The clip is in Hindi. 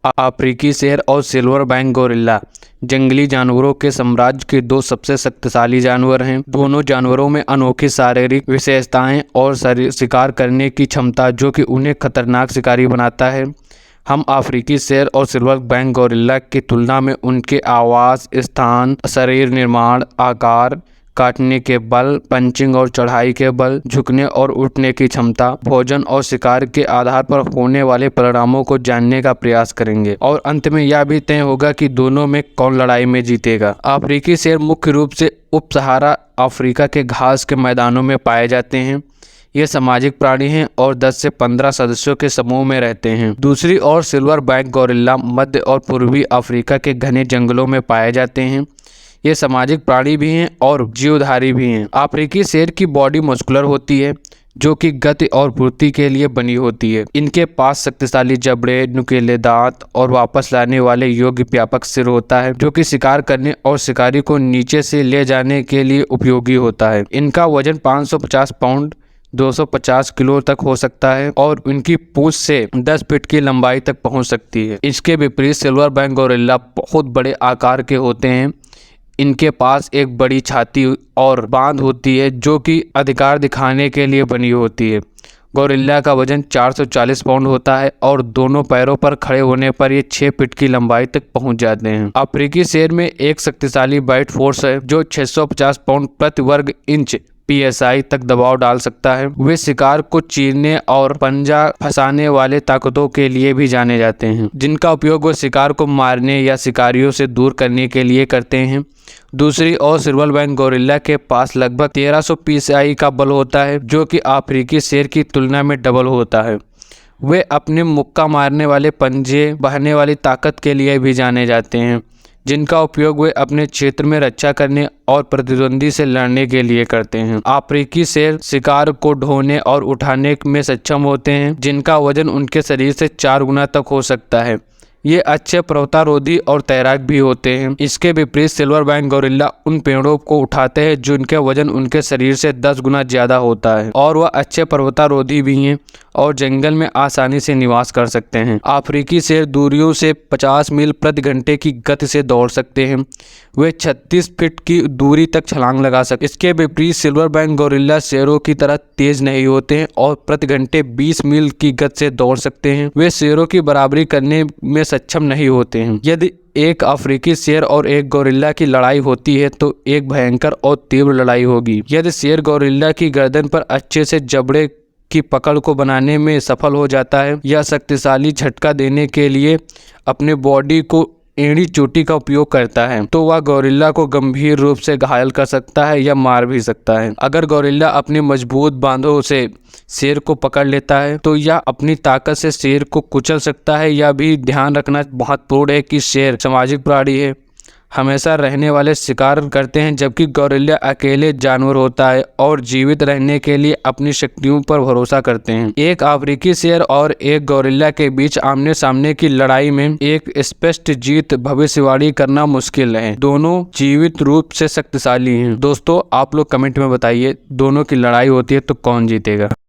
अफ्रीकी शेर और सिल्वर बैक गोरिल्ला जंगली जानवरों के साम्राज्य के दो सबसे शक्तिशाली जानवर हैं। दोनों जानवरों में अनोखी शारीरिक विशेषताएं और शिकार करने की क्षमता जो कि उन्हें खतरनाक शिकारी बनाता है। हम अफ्रीकी शेर और सिल्वर बैक गोरिल्ला की तुलना में उनके आवास स्थान, शरीर निर्माण, आकार, काटने के बल, पंचिंग और चढ़ाई के बल, झुकने और उठने की क्षमता, भोजन और शिकार के आधार पर होने वाले परिणामों को जानने का प्रयास करेंगे और अंत में यह भी तय होगा कि दोनों में कौन लड़ाई में जीतेगा। अफ्रीकी शेर मुख्य रूप से उप सहारा अफ्रीका के घास के मैदानों में पाए जाते हैं। ये सामाजिक प्राणी हैं और 10 से 15 सदस्यों के समूह में रहते हैं। दूसरी ओर सिल्वर बैक गोरिल्ला मध्य और पूर्वी अफ्रीका के घने जंगलों में पाए जाते हैं। ये सामाजिक प्राणी भी हैं और जीवधारी भी हैं। अफ्रीकी शेर की बॉडी मस्कुलर होती है जो कि गति और फुर्ती के लिए बनी होती है। इनके पास शक्तिशाली जबड़े, नुकीले दांत और वापस लाने वाले योग्य व्यापक सिर होता है जो कि शिकार करने और शिकारी को नीचे से ले जाने के लिए उपयोगी होता है। इनका वजन 550 पाउंड 250 किलो तक हो सकता है और इनकी पूंछ से 10 फीट की लंबाई तक पहुंच सकती है। इसके विपरीत सिल्वर बैक गोरिल्ला बहुत बड़े आकार के होते हैं। इनके पास एक बड़ी छाती और बांध होती है जो कि अधिकार दिखाने के लिए बनी होती है। गोरिल्ला का वजन 440 पाउंड होता है और दोनों पैरों पर खड़े होने पर ये 6 फीट की लंबाई तक पहुंच जाते हैं। अफ्रीकी शेर में एक शक्तिशाली बाइट फोर्स है जो 650 पाउंड प्रति वर्ग इंच PSI तक दबाव डाल सकता है। वे शिकार को चीरने और पंजा फंसाने वाले ताकतों के लिए भी जाने जाते हैं जिनका उपयोग वे शिकार को मारने या शिकारियों से दूर करने के लिए करते हैं। दूसरी ओर सिल्वर बैक गोरिल्ला के पास लगभग 1300 PSI का बल होता है जो कि अफ्रीकी शेर की तुलना में डबल होता है। वे अपने मुक्का मारने वाले पंजे बहने वाली ताकत के लिए भी जाने जाते हैं जिनका उपयोग वे अपने क्षेत्र में रक्षा करने और प्रतिद्वंदी से लड़ने के लिए करते हैं। अफ्रीकी शेर शिकार को ढोने और उठाने में सक्षम होते हैं जिनका वजन उनके शरीर से 4 गुना तक हो सकता है। ये अच्छे पर्वतारोधी और तैराक भी होते हैं। इसके विपरीत सिल्वर बैक गोरिल्ला उन पेड़ों को उठाते हैं जिनके वजन उनके शरीर से 10 गुना ज्यादा होता है और वह अच्छे पर्वतारोधी भी हैं और जंगल में आसानी से निवास कर सकते हैं। अफ्रीकी शेर दूरियों से 50 मील प्रति घंटे की गति से दौड़ सकते हैं। वे 36 फीट की दूरी तक छलांग लगा सकते हैं। इसके विपरीत सिल्वर बैक गोरिल्ला शेरों की तरह तेज नहीं होते हैं और प्रति घंटे 20 मील की गति से दौड़ सकते हैं। वे शेरों की बराबरी करने में सक्षम नहीं होते हैं। यदि एक अफ्रीकी शेर और एक गोरिल्ला की लड़ाई होती है तो एक भयंकर और तीव्र लड़ाई होगी। यदि शेर गोरिल्ला की गर्दन पर अच्छे से जबड़े की पकड़ को बनाने में सफल हो जाता है या शक्तिशाली झटका देने के लिए अपने बॉडी को एड़ी चोटी का उपयोग करता है तो वह गोरिल्ला को गंभीर रूप से घायल कर सकता है या मार भी सकता है। अगर गोरिल्ला अपनी मजबूत बांधों से शेर को पकड़ लेता है तो यह अपनी ताकत से शेर को कुचल सकता है। यह भी ध्यान रखना महत्वपूर्ण है कि शेर सामाजिक प्राणी है, हमेशा रहने वाले शिकार करते हैं जबकि गोरिल्ला अकेले जानवर होता है और जीवित रहने के लिए अपनी शक्तियों पर भरोसा करते हैं। एक अफ्रीकी शेर और एक गोरिल्ला के बीच आमने सामने की लड़ाई में एक स्पष्ट जीत भविष्यवाणी करना मुश्किल है। दोनों जीवित रूप से शक्तिशाली हैं। दोस्तों आप लोग कमेंट में बताइए दोनों की लड़ाई होती है तो कौन जीतेगा।